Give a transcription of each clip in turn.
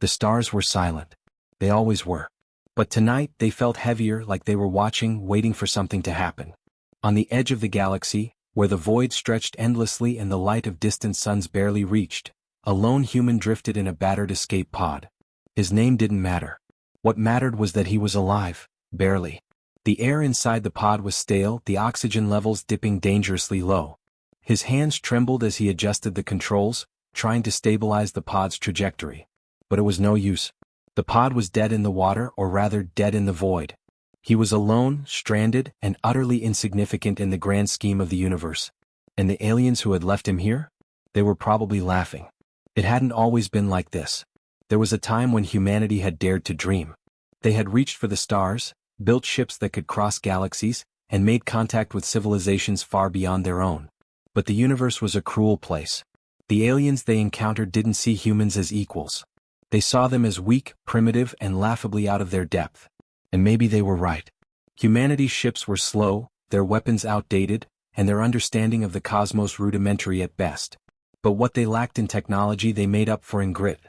The stars were silent. They always were. But tonight they felt heavier, like they were watching, waiting for something to happen. On the edge of the galaxy, where the void stretched endlessly and the light of distant suns barely reached, a lone human drifted in a battered escape pod. His name didn't matter. What mattered was that he was alive, barely. The air inside the pod was stale, the oxygen levels dipping dangerously low. His hands trembled as he adjusted the controls, trying to stabilize the pod's trajectory. But it was no use. The pod was dead in the water, or rather dead in the void. He was alone, stranded, and utterly insignificant in the grand scheme of the universe. And the aliens who had left him here? They were probably laughing. It hadn't always been like this. There was a time when humanity had dared to dream. They had reached for the stars, built ships that could cross galaxies, and made contact with civilizations far beyond their own. But the universe was a cruel place. The aliens they encountered didn't see humans as equals. They saw them as weak, primitive, and laughably out of their depth. And maybe they were right. Humanity's ships were slow, their weapons outdated, and their understanding of the cosmos rudimentary at best. But what they lacked in technology they made up for in grit.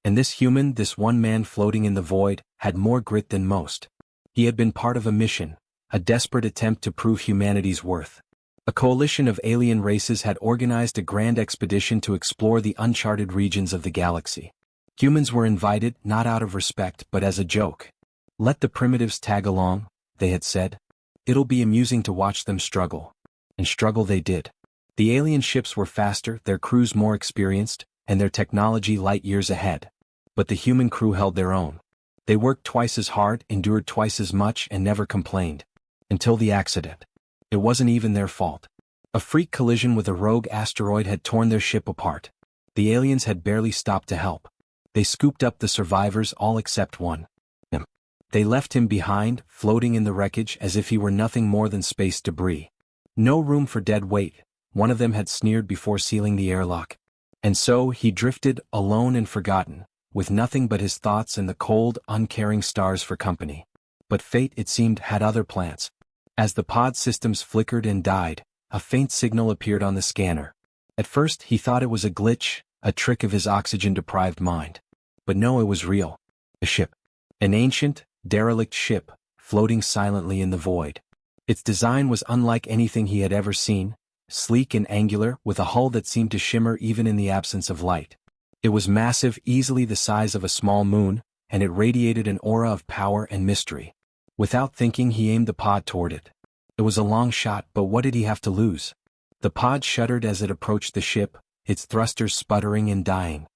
And this human, this one man floating in the void, had more grit than most. He had been part of a mission, a desperate attempt to prove humanity's worth. A coalition of alien races had organized a grand expedition to explore the uncharted regions of the galaxy. Humans were invited, not out of respect but as a joke. Let the primitives tag along, they had said. It'll be amusing to watch them struggle. And struggle they did. The alien ships were faster, their crews more experienced, and their technology light years ahead. But the human crew held their own. They worked twice as hard, endured twice as much, and never complained. Until the accident. It wasn't even their fault. A freak collision with a rogue asteroid had torn their ship apart. The aliens had barely stopped to help. They scooped up the survivors, all except one. They left him behind, floating in the wreckage as if he were nothing more than space debris. No room for dead weight, one of them had sneered before sealing the airlock. And so he drifted, alone and forgotten, with nothing but his thoughts and the cold, uncaring stars for company. But fate, it seemed, had other plans. As the pod systems flickered and died, a faint signal appeared on the scanner. At first he thought it was a glitch, a trick of his oxygen-deprived mind. But no, it was real. A ship. An ancient, derelict ship, floating silently in the void. Its design was unlike anything he had ever seen, sleek and angular, with a hull that seemed to shimmer even in the absence of light. It was massive, easily the size of a small moon, and it radiated an aura of power and mystery. Without thinking, he aimed the pod toward it. It was a long shot, but what did he have to lose? The pod shuddered as it approached the ship, its thrusters sputtering and dying.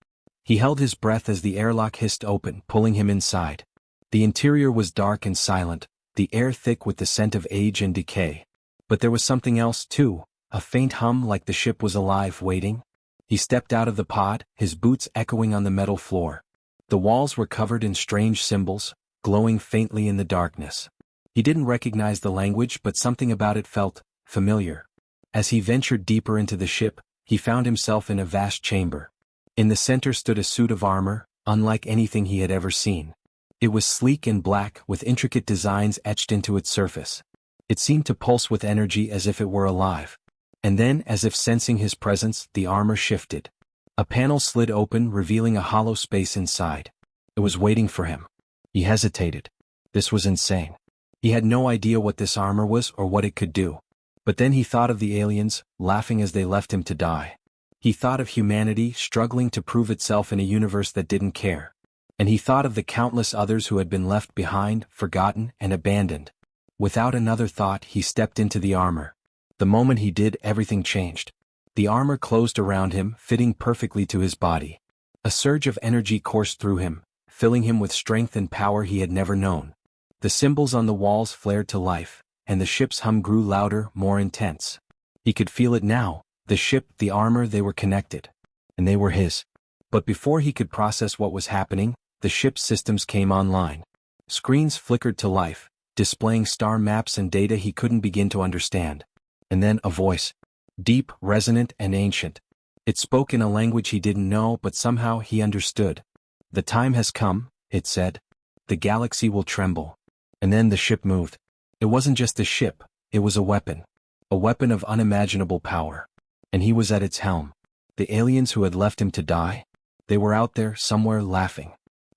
He held his breath as the airlock hissed open, pulling him inside. The interior was dark and silent, the air thick with the scent of age and decay. But there was something else, too, a faint hum like the ship was alive, waiting. He stepped out of the pod, his boots echoing on the metal floor. The walls were covered in strange symbols, glowing faintly in the darkness. He didn't recognize the language, but something about it felt familiar. As he ventured deeper into the ship, he found himself in a vast chamber. In the center stood a suit of armor, unlike anything he had ever seen. It was sleek and black, with intricate designs etched into its surface. It seemed to pulse with energy as if it were alive. And then, as if sensing his presence, the armor shifted. A panel slid open, revealing a hollow space inside. It was waiting for him. He hesitated. This was insane. He had no idea what this armor was or what it could do. But then he thought of the aliens, laughing as they left him to die. He thought of humanity, struggling to prove itself in a universe that didn't care. And he thought of the countless others who had been left behind, forgotten, and abandoned. Without another thought, he stepped into the armor. The moment he did, everything changed. The armor closed around him, fitting perfectly to his body. A surge of energy coursed through him, filling him with strength and power he had never known. The symbols on the walls flared to life, and the ship's hum grew louder, more intense. He could feel it now, the ship, the armor, they were connected. And they were his. But before he could process what was happening, the ship's systems came online. Screens flickered to life, displaying star maps and data he couldn't begin to understand. And then a voice. Deep, resonant, and ancient. It spoke in a language he didn't know, but somehow he understood. The time has come, it said. The galaxy will tremble. And then the ship moved. It wasn't just a ship, it was a weapon. A weapon of unimaginable power. And he was at its helm. The aliens who had left him to die? They were out there, somewhere, laughing.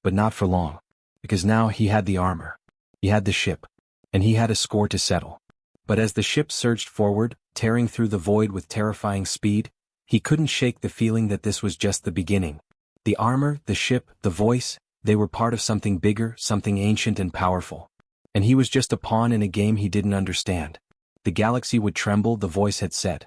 but not for long. Because now he had the armor. He had the ship. And he had a score to settle. But as the ship surged forward, tearing through the void with terrifying speed, he couldn't shake the feeling that this was just the beginning. The armor, the ship, the voice, they were part of something bigger, something ancient and powerful. And he was just a pawn in a game he didn't understand. The galaxy would tremble, the voice had said.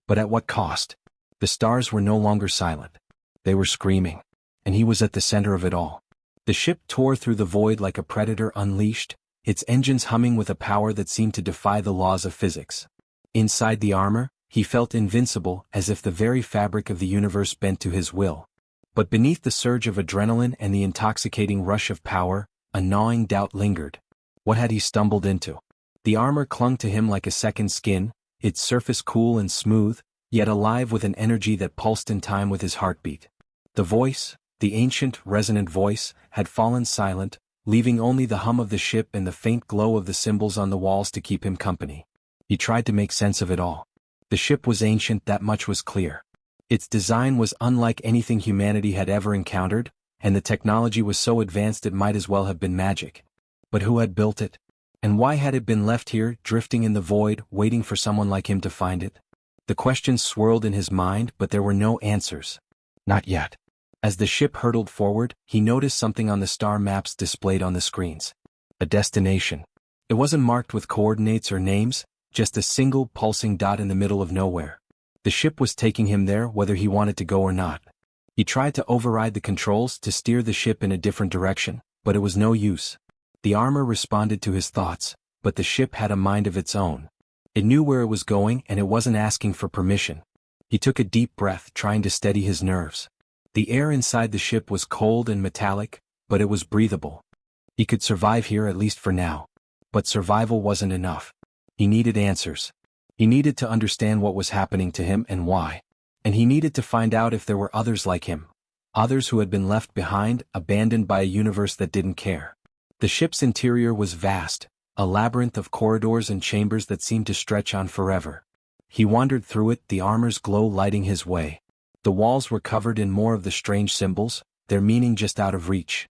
But at what cost? The stars were no longer silent. They were screaming. And he was at the center of it all. The ship tore through the void like a predator unleashed, its engines humming with a power that seemed to defy the laws of physics. Inside the armor, he felt invincible, as if the very fabric of the universe bent to his will. But beneath the surge of adrenaline and the intoxicating rush of power, a gnawing doubt lingered. What had he stumbled into? The armor clung to him like a second skin, its surface cool and smooth, yet alive with an energy that pulsed in time with his heartbeat. The voice, the ancient, resonant voice, had fallen silent, leaving only the hum of the ship and the faint glow of the symbols on the walls to keep him company. He tried to make sense of it all. The ship was ancient, that much was clear. Its design was unlike anything humanity had ever encountered, and the technology was so advanced it might as well have been magic. But who had built it? And why had it been left here, drifting in the void, waiting for someone like him to find it? The questions swirled in his mind, but there were no answers. Not yet. As the ship hurtled forward, he noticed something on the star maps displayed on the screens. A destination. It wasn't marked with coordinates or names, just a single pulsing dot in the middle of nowhere. The ship was taking him there whether he wanted to go or not. He tried to override the controls to steer the ship in a different direction, but it was no use. The armor responded to his thoughts, but the ship had a mind of its own. It knew where it was going and it wasn't asking for permission. He took a deep breath, trying to steady his nerves. The air inside the ship was cold and metallic, but it was breathable. He could survive here at least for now. But survival wasn't enough. He needed answers. He needed to understand what was happening to him and why. And he needed to find out if there were others like him. Others who had been left behind, abandoned by a universe that didn't care. The ship's interior was vast, a labyrinth of corridors and chambers that seemed to stretch on forever. He wandered through it, the armor's glow lighting his way. The walls were covered in more of the strange symbols, their meaning just out of reach.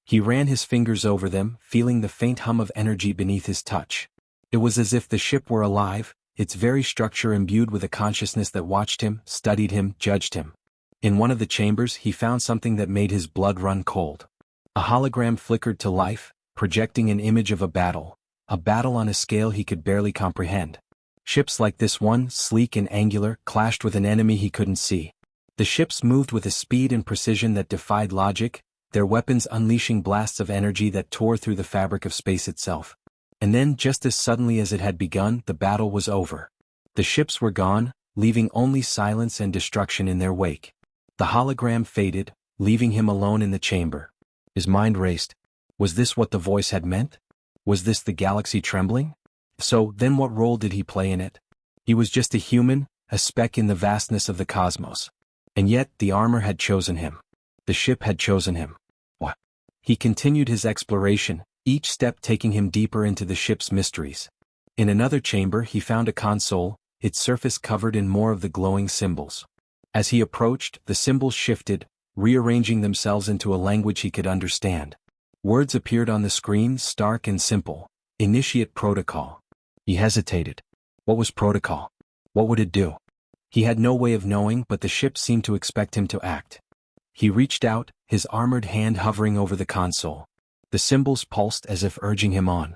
He ran his fingers over them, feeling the faint hum of energy beneath his touch. It was as if the ship were alive, its very structure imbued with a consciousness that watched him, studied him, judged him. In one of the chambers he found something that made his blood run cold. A hologram flickered to life, projecting an image of a battle on a scale he could barely comprehend. Ships like this one, sleek and angular, clashed with an enemy he couldn't see. The ships moved with a speed and precision that defied logic, their weapons unleashing blasts of energy that tore through the fabric of space itself. And then, just as suddenly as it had begun, the battle was over. The ships were gone, leaving only silence and destruction in their wake. The hologram faded, leaving him alone in the chamber. His mind raced. Was this what the voice had meant? Was this the galaxy trembling? So, then what role did he play in it? He was just a human, a speck in the vastness of the cosmos. And yet, the armor had chosen him. The ship had chosen him. What? He continued his exploration, each step taking him deeper into the ship's mysteries. In another chamber he found a console, its surface covered in more of the glowing symbols. As he approached, the symbols shifted, rearranging themselves into a language he could understand. Words appeared on the screen, stark and simple. Initiate protocol. He hesitated. What was protocol? What would it do? He had no way of knowing, but the ship seemed to expect him to act. He reached out, his armored hand hovering over the console. The symbols pulsed as if urging him on.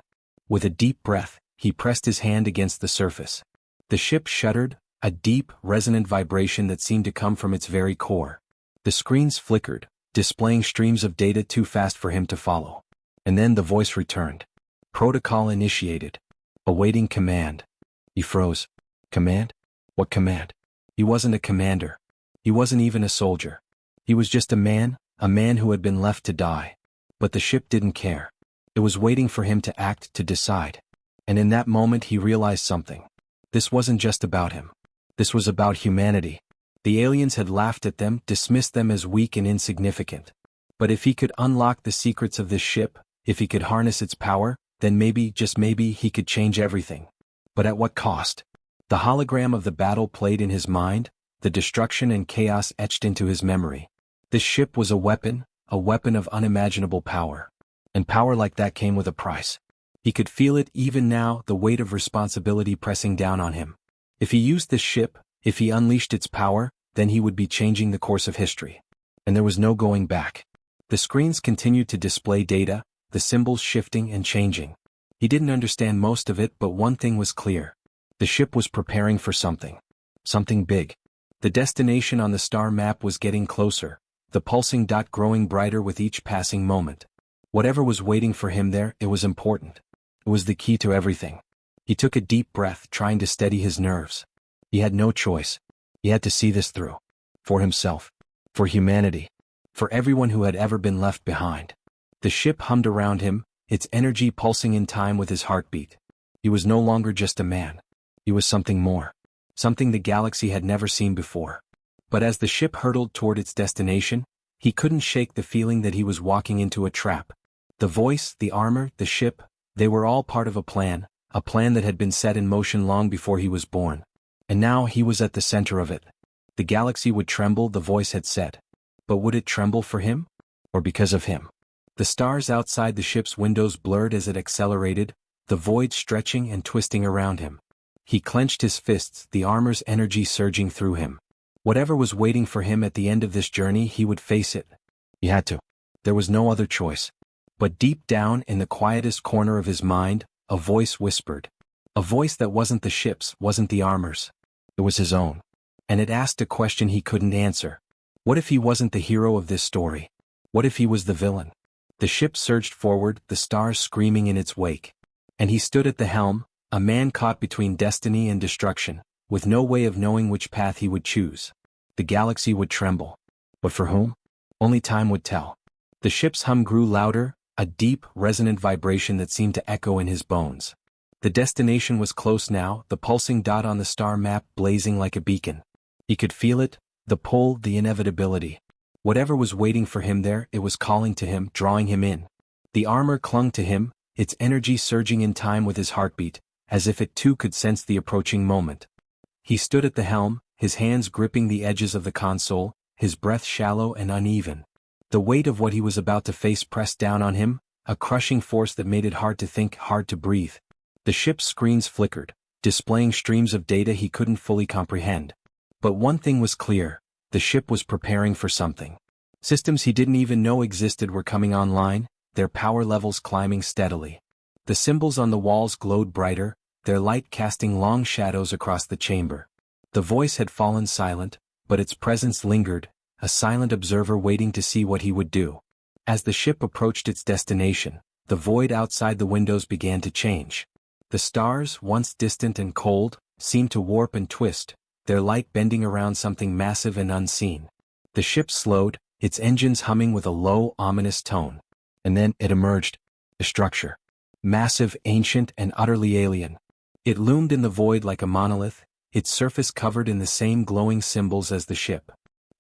With a deep breath, he pressed his hand against the surface. The ship shuddered, a deep, resonant vibration that seemed to come from its very core. The screens flickered, displaying streams of data too fast for him to follow. And then the voice returned. Protocol initiated. Awaiting command. He froze. Command? What command? He wasn't a commander. He wasn't even a soldier. He was just a man who had been left to die. But the ship didn't care. It was waiting for him to act, to decide. And in that moment he realized something. This wasn't just about him. This was about humanity. The aliens had laughed at them, dismissed them as weak and insignificant. But if he could unlock the secrets of this ship, if he could harness its power, then maybe, just maybe, he could change everything. But at what cost? The hologram of the battle played in his mind, the destruction and chaos etched into his memory. This ship was a weapon, a weapon of unimaginable power. And power like that came with a price. He could feel it even now, the weight of responsibility pressing down on him. If he used this ship, if he unleashed its power, then he would be changing the course of history. And there was no going back. The screens continued to display data, the symbols shifting and changing. He didn't understand most of it, but one thing was clear. The ship was preparing for something. Something big. The destination on the star map was getting closer, the pulsing dot growing brighter with each passing moment. Whatever was waiting for him there, it was important. It was the key to everything. He took a deep breath, trying to steady his nerves. He had no choice. He had to see this through. For himself. For humanity. For everyone who had ever been left behind. The ship hummed around him, its energy pulsing in time with his heartbeat. He was no longer just a man. He was something more. Something the galaxy had never seen before. But as the ship hurtled toward its destination, he couldn't shake the feeling that he was walking into a trap. The voice, the armor, the ship, they were all part of a plan that had been set in motion long before he was born. And now he was at the center of it. The galaxy would tremble, the voice had said. But would it tremble for him? Or because of him? The stars outside the ship's windows blurred as it accelerated, the void stretching and twisting around him. He clenched his fists, the armor's energy surging through him. Whatever was waiting for him at the end of this journey, he would face it. He had to. There was no other choice. But deep down in the quietest corner of his mind, a voice whispered. A voice that wasn't the ship's, wasn't the armor's. It was his own. And it asked a question he couldn't answer. What if he wasn't the hero of this story? What if he was the villain? The ship surged forward, the stars screaming in its wake. And he stood at the helm, a man caught between destiny and destruction, with no way of knowing which path he would choose. The galaxy would tremble. But for whom? Only time would tell. The ship's hum grew louder, a deep, resonant vibration that seemed to echo in his bones. The destination was close now, the pulsing dot on the star map blazing like a beacon. He could feel it, the pull, the inevitability. Whatever was waiting for him there, it was calling to him, drawing him in. The armor clung to him, its energy surging in time with his heartbeat, as if it too could sense the approaching moment. He stood at the helm, his hands gripping the edges of the console, his breath shallow and uneven. The weight of what he was about to face pressed down on him, a crushing force that made it hard to think, hard to breathe. The ship's screens flickered, displaying streams of data he couldn't fully comprehend. But one thing was clear, the ship was preparing for something. Systems he didn't even know existed were coming online, their power levels climbing steadily. The symbols on the walls glowed brighter, their light casting long shadows across the chamber. The voice had fallen silent, but its presence lingered, a silent observer waiting to see what he would do. As the ship approached its destination, the void outside the windows began to change. The stars, once distant and cold, seemed to warp and twist, their light bending around something massive and unseen. The ship slowed, its engines humming with a low, ominous tone. And then it emerged. A structure. Massive, ancient, and utterly alien. It loomed in the void like a monolith, its surface covered in the same glowing symbols as the ship.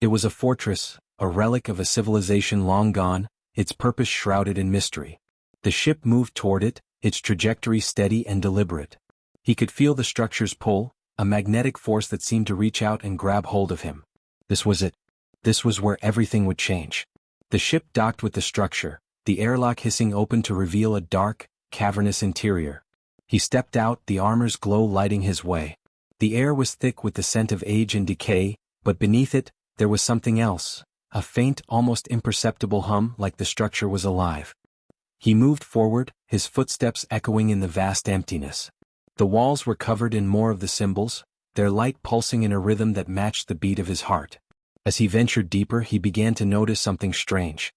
It was a fortress, a relic of a civilization long gone, its purpose shrouded in mystery. The ship moved toward it, its trajectory steady and deliberate. He could feel the structure's pull, a magnetic force that seemed to reach out and grab hold of him. This was it. This was where everything would change. The ship docked with the structure, the airlock hissing open to reveal a dark, cavernous interior. He stepped out, the armor's glow lighting his way. The air was thick with the scent of age and decay, but beneath it, there was something else, a faint, almost imperceptible hum like the structure was alive. He moved forward, his footsteps echoing in the vast emptiness. The walls were covered in more of the symbols, their light pulsing in a rhythm that matched the beat of his heart. As he ventured deeper, he began to notice something strange.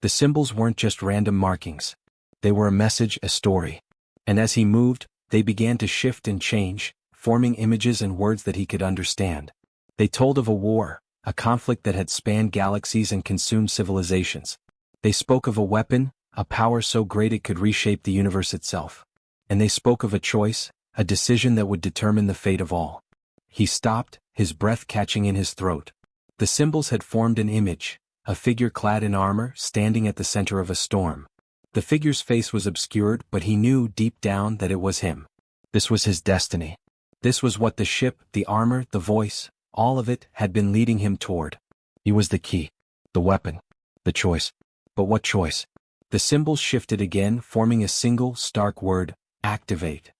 The symbols weren't just random markings. They were a message, a story. And as he moved, they began to shift and change, forming images and words that he could understand. They told of a war, a conflict that had spanned galaxies and consumed civilizations. They spoke of a weapon, a power so great it could reshape the universe itself. And they spoke of a choice, a decision that would determine the fate of all. He stopped, his breath catching in his throat. The symbols had formed an image, a figure clad in armor, standing at the center of a storm. The figure's face was obscured, but he knew deep down that it was him. This was his destiny. This was what the ship, the armor, the voice, All of it had been leading him toward. He was the key, the weapon, the choice. But what choice? The symbols shifted again, forming a single, stark word: activate.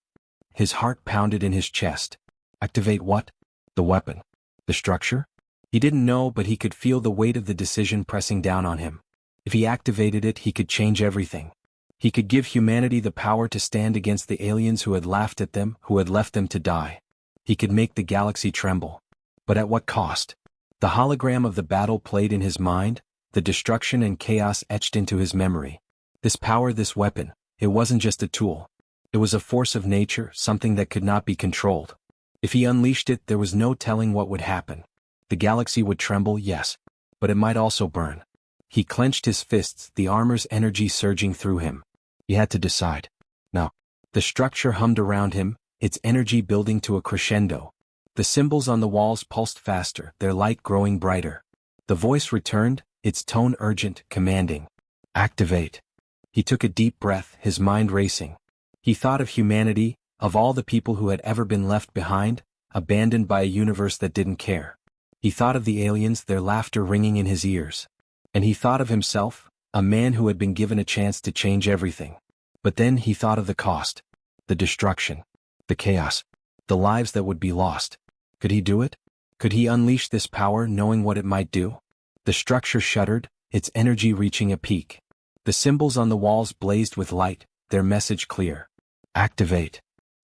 His heart pounded in his chest. Activate what? The weapon. The structure? He didn't know, but he could feel the weight of the decision pressing down on him. If he activated it, he could change everything. He could give humanity the power to stand against the aliens who had laughed at them, who had left them to die. He could make the galaxy tremble. But at what cost? The hologram of the battle played in his mind, the destruction and chaos etched into his memory. This power, this weapon, it wasn't just a tool. It was a force of nature, something that could not be controlled. If he unleashed it, there was no telling what would happen. The galaxy would tremble, yes, but it might also burn. He clenched his fists, the armor's energy surging through him. He had to decide. No. The structure hummed around him, its energy building to a crescendo. The symbols on the walls pulsed faster, their light growing brighter. The voice returned, its tone urgent, commanding. Activate. He took a deep breath, his mind racing. He thought of humanity, of all the people who had ever been left behind, abandoned by a universe that didn't care. He thought of the aliens, their laughter ringing in his ears. And he thought of himself, a man who had been given a chance to change everything. But then he thought of the cost. The destruction. The chaos. The lives that would be lost. Could he do it? Could he unleash this power knowing what it might do? The structure shuddered, its energy reaching a peak. The symbols on the walls blazed with light, their message clear. Activate.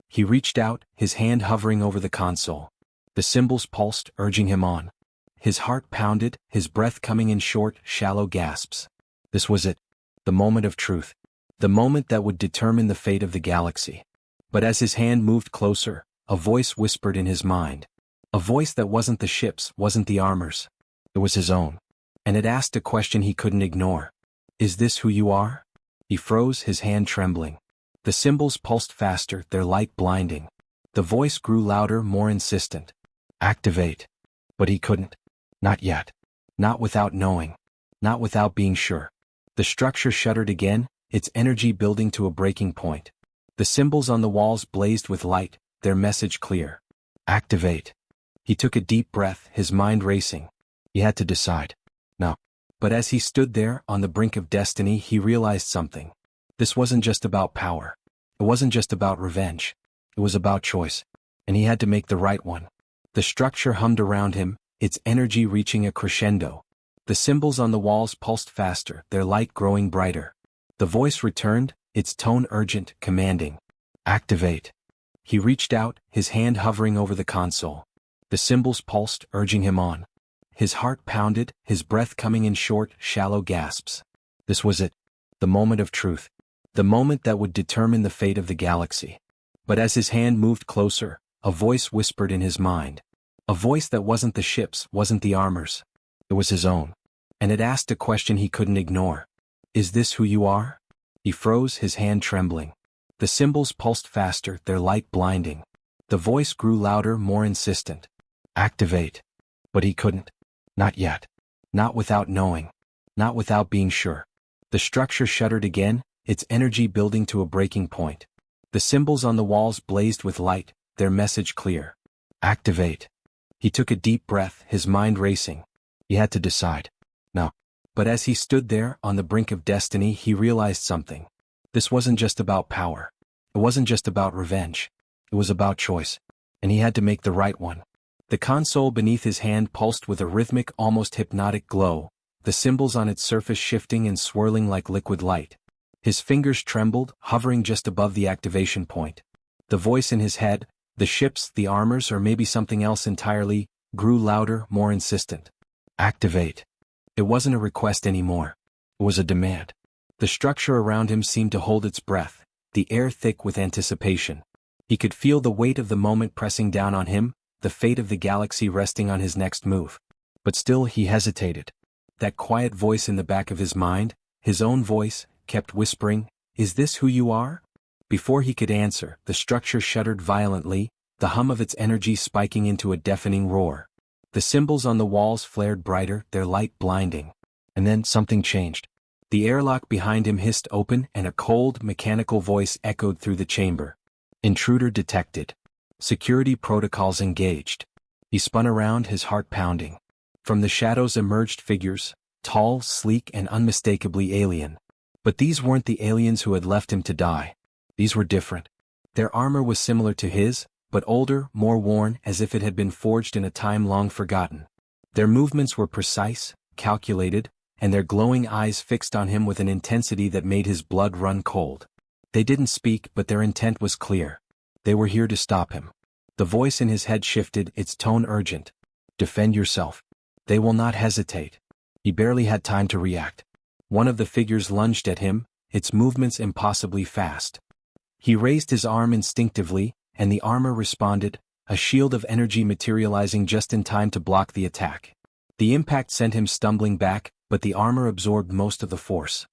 He reached out, his hand hovering over the console. The symbols pulsed, urging him on. His heart pounded, his breath coming in short, shallow gasps. This was it. The moment of truth. The moment that would determine the fate of the galaxy. But as his hand moved closer, a voice whispered in his mind. A voice that wasn't the ship's, wasn't the armor's. It was his own. And it asked a question he couldn't ignore. Is this who you are? He froze, his hand trembling. The symbols pulsed faster, their light blinding. The voice grew louder, more insistent. Activate. But he couldn't. Not yet. Not without knowing. Not without being sure. The structure shuddered again, its energy building to a breaking point. The symbols on the walls blazed with light, their message clear. Activate. He took a deep breath, his mind racing. He had to decide. No. But as he stood there, on the brink of destiny, he realized something. This wasn't just about power. It wasn't just about revenge. It was about choice. And he had to make the right one. The structure hummed around him, its energy reaching a crescendo. The symbols on the walls pulsed faster, their light growing brighter. The voice returned, its tone urgent, commanding. Activate. He reached out, his hand hovering over the console. The symbols pulsed, urging him on. His heart pounded, his breath coming in short, shallow gasps. This was it. The moment of truth. The moment that would determine the fate of the galaxy. But as his hand moved closer, a voice whispered in his mind. A voice that wasn't the ship's, wasn't the armor's. It was his own. And it asked a question he couldn't ignore. Is this who you are? He froze, his hand trembling. The symbols pulsed faster, their light blinding. The voice grew louder, more insistent. Activate. But he couldn't. Not yet. Not without knowing. Not without being sure. The structure shuddered again, its energy building to a breaking point. The symbols on the walls blazed with light, their message clear. Activate. He took a deep breath, his mind racing. He had to decide. No. But as he stood there, on the brink of destiny, he realized something. This wasn't just about power. It wasn't just about revenge. It was about choice. And he had to make the right one. The console beneath his hand pulsed with a rhythmic, almost hypnotic glow, the symbols on its surface shifting and swirling like liquid light. His fingers trembled, hovering just above the activation point. The voice in his head, the ship's, the armor's, or maybe something else entirely, grew louder, more insistent. Activate. It wasn't a request anymore. It was a demand. The structure around him seemed to hold its breath, the air thick with anticipation. He could feel the weight of the moment pressing down on him, the fate of the galaxy resting on his next move. But still he hesitated. That quiet voice in the back of his mind, his own voice, kept whispering, "Is this who you are?" Before he could answer, the structure shuddered violently, the hum of its energy spiking into a deafening roar. The symbols on the walls flared brighter, their light blinding. And then something changed. The airlock behind him hissed open and a cold, mechanical voice echoed through the chamber. Intruder detected. Security protocols engaged. He spun around, his heart pounding. From the shadows emerged figures, tall, sleek, and unmistakably alien. But these weren't the aliens who had left him to die. These were different. Their armor was similar to his, but older, more worn, as if it had been forged in a time long forgotten. Their movements were precise, calculated, and their glowing eyes fixed on him with an intensity that made his blood run cold. They didn't speak, but their intent was clear. They were here to stop him. The voice in his head shifted, its tone urgent. Defend yourself. They will not hesitate. He barely had time to react. One of the figures lunged at him, its movements impossibly fast. He raised his arm instinctively, and the armor responded, a shield of energy materializing just in time to block the attack. The impact sent him stumbling back, but the armor absorbed most of the force.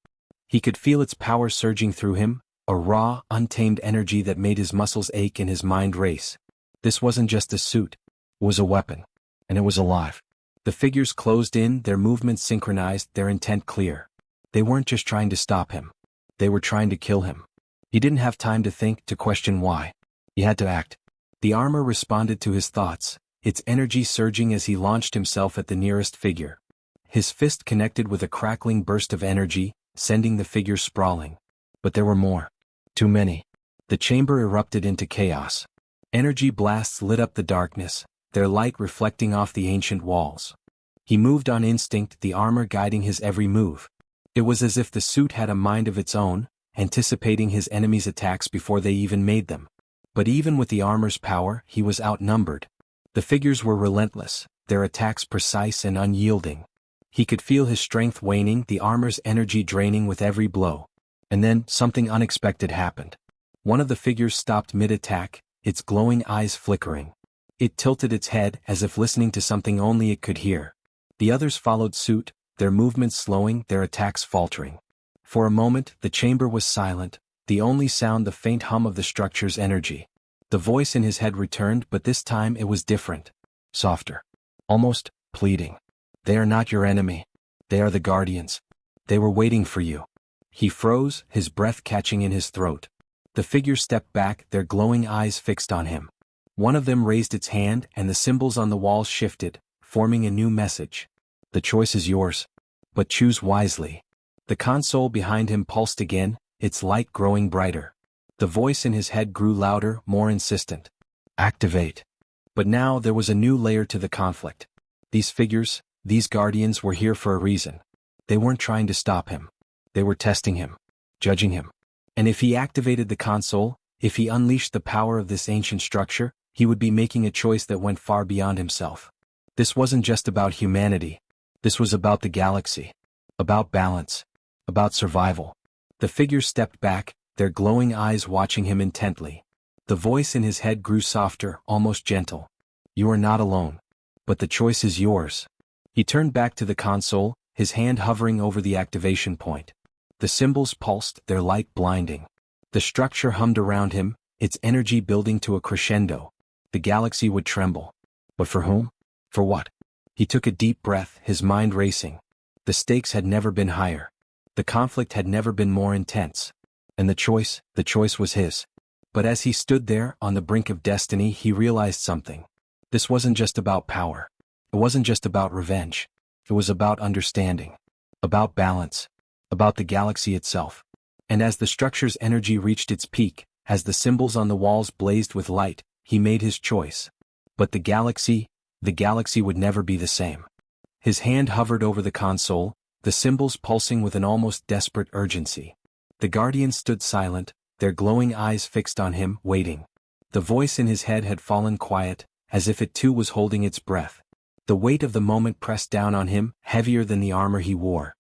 He could feel its power surging through him, a raw, untamed energy that made his muscles ache and his mind race. This wasn't just a suit. It was a weapon. And it was alive. The figures closed in, their movements synchronized, their intent clear. They weren't just trying to stop him. They were trying to kill him. He didn't have time to think, to question why. He had to act. The armor responded to his thoughts, its energy surging as he launched himself at the nearest figure. His fist connected with a crackling burst of energy, sending the figure sprawling. But there were more. Too many. The chamber erupted into chaos. Energy blasts lit up the darkness, their light reflecting off the ancient walls. He moved on instinct, the armor guiding his every move. It was as if the suit had a mind of its own, anticipating his enemies' attacks before they even made them. But even with the armor's power, he was outnumbered. The figures were relentless, their attacks precise and unyielding. He could feel his strength waning, the armor's energy draining with every blow. And then, something unexpected happened. One of the figures stopped mid-attack, its glowing eyes flickering. It tilted its head as if listening to something only it could hear. The others followed suit, their movements slowing, their attacks faltering. For a moment, the chamber was silent, the only sound the faint hum of the structure's energy. The voice in his head returned, but this time it was different. Softer. Almost pleading. They are not your enemy. They are the guardians. They were waiting for you. He froze, his breath catching in his throat. The figure stepped back, their glowing eyes fixed on him. One of them raised its hand, and the symbols on the walls shifted, forming a new message. The choice is yours. But choose wisely. The console behind him pulsed again, its light growing brighter. The voice in his head grew louder, more insistent. Activate. But now there was a new layer to the conflict. These figures, these guardians were here for a reason. They weren't trying to stop him. They were testing him. Judging him. And if he activated the console, if he unleashed the power of this ancient structure, he would be making a choice that went far beyond himself. This wasn't just about humanity. This was about the galaxy. About balance. About survival. The figures stepped back, their glowing eyes watching him intently. The voice in his head grew softer, almost gentle. You are not alone. But the choice is yours. He turned back to the console, his hand hovering over the activation point. The symbols pulsed, their light blinding. The structure hummed around him, its energy building to a crescendo. The galaxy would tremble. But for whom? For what? He took a deep breath, his mind racing. The stakes had never been higher. The conflict had never been more intense. And the choice was his. But as he stood there, on the brink of destiny, he realized something. This wasn't just about power. It wasn't just about revenge. It was about understanding. About balance. About the galaxy itself. And as the structure's energy reached its peak, as the symbols on the walls blazed with light, he made his choice. But the galaxy would never be the same. His hand hovered over the console, the symbols pulsing with an almost desperate urgency. The guardians stood silent, their glowing eyes fixed on him, waiting. The voice in his head had fallen quiet, as if it too was holding its breath. The weight of the moment pressed down on him, heavier than the armor he wore.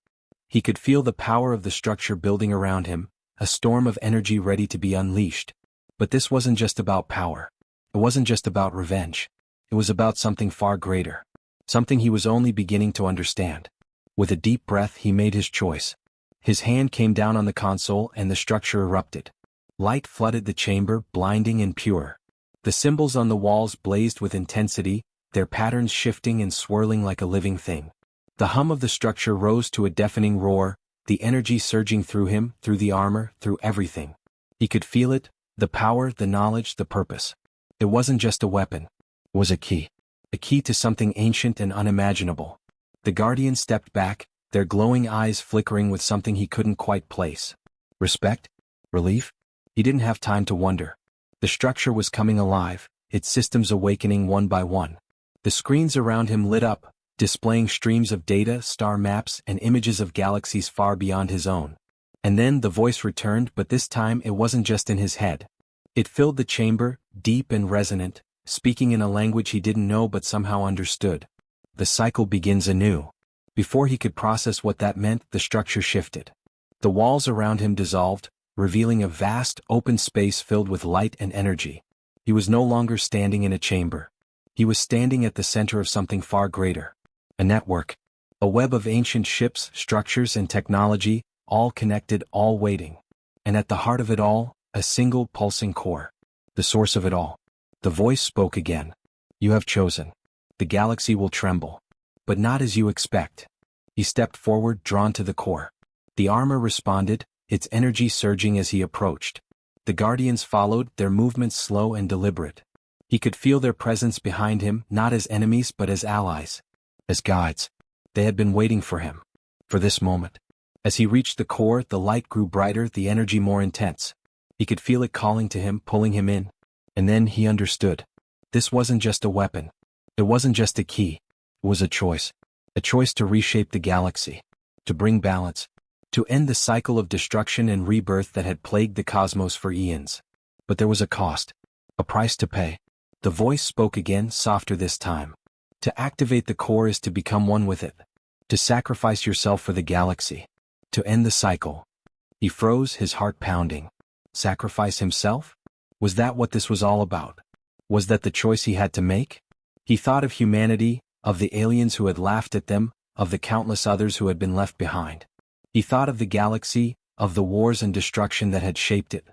He could feel the power of the structure building around him, a storm of energy ready to be unleashed. But this wasn't just about power. It wasn't just about revenge. It was about something far greater. Something he was only beginning to understand. With a deep breath, he made his choice. His hand came down on the console and the structure erupted. Light flooded the chamber, blinding and pure. The symbols on the walls blazed with intensity, their patterns shifting and swirling like a living thing. The hum of the structure rose to a deafening roar, the energy surging through him, through the armor, through everything. He could feel it, the power, the knowledge, the purpose. It wasn't just a weapon. It was a key. a key to something ancient and unimaginable. The Guardian stepped back, their glowing eyes flickering with something he couldn't quite place. Respect? Relief? He didn't have time to wonder. The structure was coming alive, its systems awakening one by one. The screens around him lit up, displaying streams of data, star maps, and images of galaxies far beyond his own. And then the voice returned, but this time it wasn't just in his head. It filled the chamber, deep and resonant, speaking in a language he didn't know but somehow understood. The cycle begins anew. Before he could process what that meant, the structure shifted. The walls around him dissolved, revealing a vast, open space filled with light and energy. He was no longer standing in a chamber. He was standing at the center of something far greater. A network. A web of ancient ships, structures, and technology, all connected, all waiting. And at the heart of it all, a single pulsing core. The source of it all. The voice spoke again. You have chosen. The galaxy will tremble. But not as you expect. He stepped forward, drawn to the core. The armor responded, its energy surging as he approached. The Guardians followed, their movements slow and deliberate. He could feel their presence behind him, not as enemies but as allies. As guides. They had been waiting for him. For this moment. As he reached the core, the light grew brighter, the energy more intense. He could feel it calling to him, pulling him in. And then he understood. This wasn't just a weapon. It wasn't just a key. It was a choice. A choice to reshape the galaxy. To bring balance. To end the cycle of destruction and rebirth that had plagued the cosmos for eons. But there was a cost. A price to pay. The voice spoke again, softer this time. To activate the core is to become one with it. To sacrifice yourself for the galaxy. To end the cycle. He froze, his heart pounding. Sacrifice himself? Was that what this was all about? Was that the choice he had to make? He thought of humanity, of the aliens who had laughed at them, of the countless others who had been left behind. He thought of the galaxy, of the wars and destruction that had shaped it.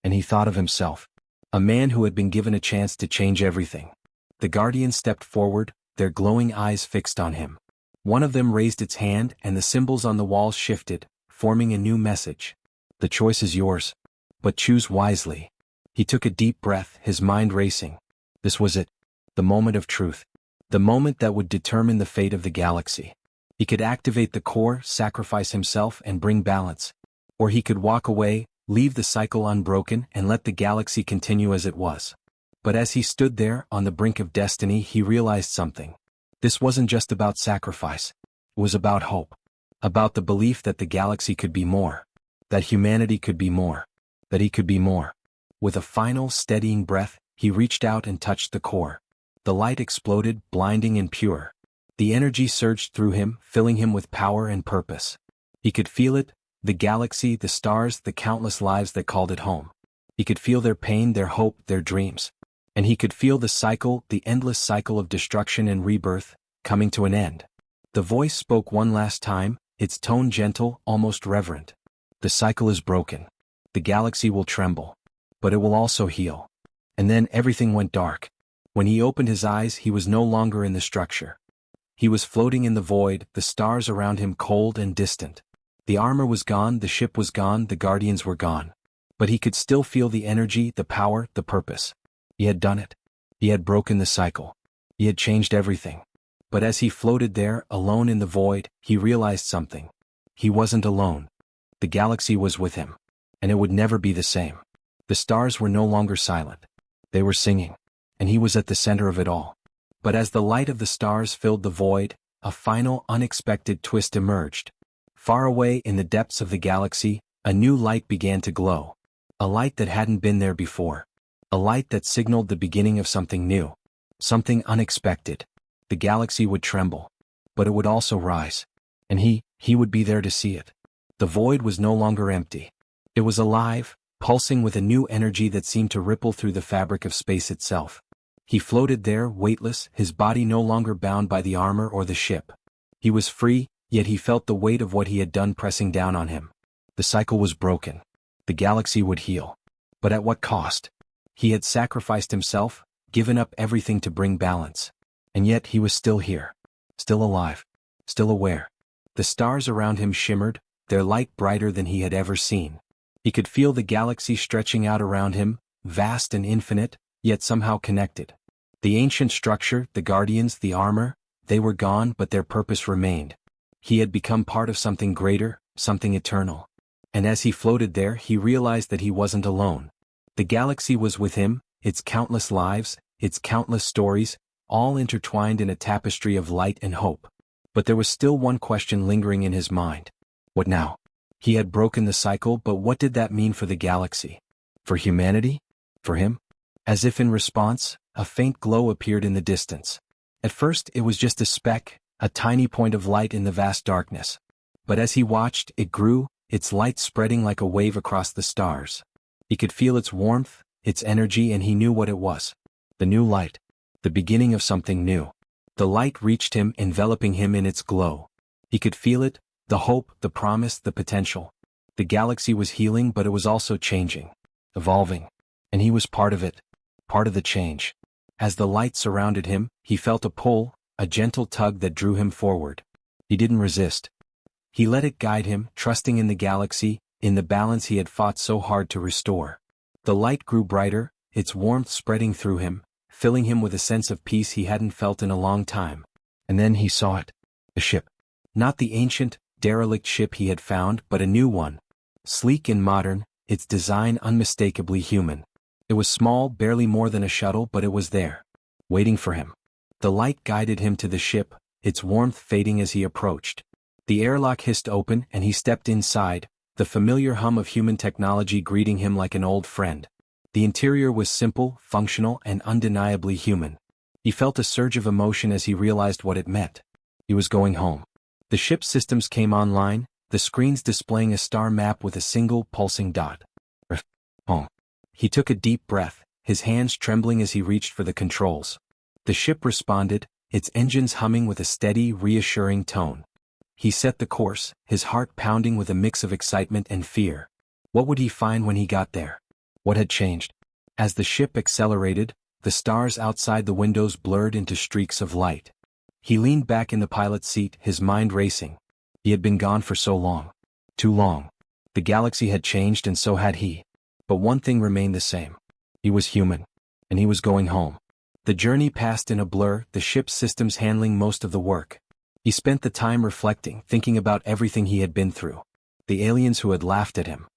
And he thought of himself. A man who had been given a chance to change everything. The Guardians stepped forward, their glowing eyes fixed on him. One of them raised its hand and the symbols on the walls shifted, forming a new message. The choice is yours. But choose wisely. He took a deep breath, his mind racing. This was it. The moment of truth. The moment that would determine the fate of the galaxy. He could activate the core, sacrifice himself, and bring balance. Or he could walk away, leave the cycle unbroken, and let the galaxy continue as it was. But as he stood there, on the brink of destiny, he realized something. This wasn't just about sacrifice. It was about hope. About the belief that the galaxy could be more. That humanity could be more. That he could be more. With a final, steadying breath, he reached out and touched the core. The light exploded, blinding and pure. The energy surged through him, filling him with power and purpose. He could feel it, the galaxy, the stars, the countless lives that called it home. He could feel their pain, their hope, their dreams. And he could feel the cycle, the endless cycle of destruction and rebirth, coming to an end. The voice spoke one last time, its tone gentle, almost reverent. The cycle is broken. The galaxy will tremble. But it will also heal. And then everything went dark. When he opened his eyes, he was no longer in the structure. He was floating in the void, the stars around him cold and distant. The armor was gone, the ship was gone, the Guardians were gone. But he could still feel the energy, the power, the purpose. He had done it. He had broken the cycle. He had changed everything. But as he floated there, alone in the void, he realized something. He wasn't alone. The galaxy was with him. And it would never be the same. The stars were no longer silent. They were singing. And he was at the center of it all. But as the light of the stars filled the void, a final, unexpected twist emerged. Far away in the depths of the galaxy, a new light began to glow. A light that hadn't been there before. A light that signaled the beginning of something new. Something unexpected. The galaxy would tremble. But it would also rise. And he would be there to see it. The void was no longer empty. It was alive, pulsing with a new energy that seemed to ripple through the fabric of space itself. He floated there, weightless, his body no longer bound by the armor or the ship. He was free, yet he felt the weight of what he had done pressing down on him. The cycle was broken. The galaxy would heal. But at what cost? He had sacrificed himself, given up everything to bring balance. And yet he was still here. Still alive. Still aware. The stars around him shimmered, their light brighter than he had ever seen. He could feel the galaxy stretching out around him, vast and infinite, yet somehow connected. The ancient structure, the guardians, the armor, they were gone, but their purpose remained. He had become part of something greater, something eternal. And as he floated there, he realized that he wasn't alone. The galaxy was with him, its countless lives, its countless stories, all intertwined in a tapestry of light and hope. But there was still one question lingering in his mind. What now? He had broken the cycle, but what did that mean for the galaxy? For humanity? For him? As if in response, a faint glow appeared in the distance. At first it was just a speck, a tiny point of light in the vast darkness. But as he watched, it grew, its light spreading like a wave across the stars. He could feel its warmth, its energy, and he knew what it was. The new light. The beginning of something new. The light reached him, enveloping him in its glow. He could feel it, the hope, the promise, the potential. The galaxy was healing, but it was also changing, evolving. And he was part of it, part of the change. As the light surrounded him, he felt a pull, a gentle tug that drew him forward. He didn't resist. He let it guide him, trusting in the galaxy, in the balance he had fought so hard to restore. The light grew brighter, its warmth spreading through him, filling him with a sense of peace he hadn't felt in a long time. And then he saw it. A ship. Not the ancient, derelict ship he had found, but a new one. Sleek and modern, its design unmistakably human. It was small, barely more than a shuttle, but it was there, waiting for him. The light guided him to the ship, its warmth fading as he approached. The airlock hissed open, and he stepped inside, the familiar hum of human technology greeting him like an old friend. The interior was simple, functional, and undeniably human. He felt a surge of emotion as he realized what it meant. He was going home. The ship's systems came online, the screens displaying a star map with a single pulsing dot. Home. He took a deep breath, his hands trembling as he reached for the controls. The ship responded, its engines humming with a steady, reassuring tone. He set the course, his heart pounding with a mix of excitement and fear. What would he find when he got there? What had changed? As the ship accelerated, the stars outside the windows blurred into streaks of light. He leaned back in the pilot's seat, his mind racing. He had been gone for so long. Too long. The galaxy had changed and so had he. But one thing remained the same. He was human. And he was going home. The journey passed in a blur, the ship's systems handling most of the work. He spent the time reflecting, thinking about everything he had been through. The aliens who had laughed at him.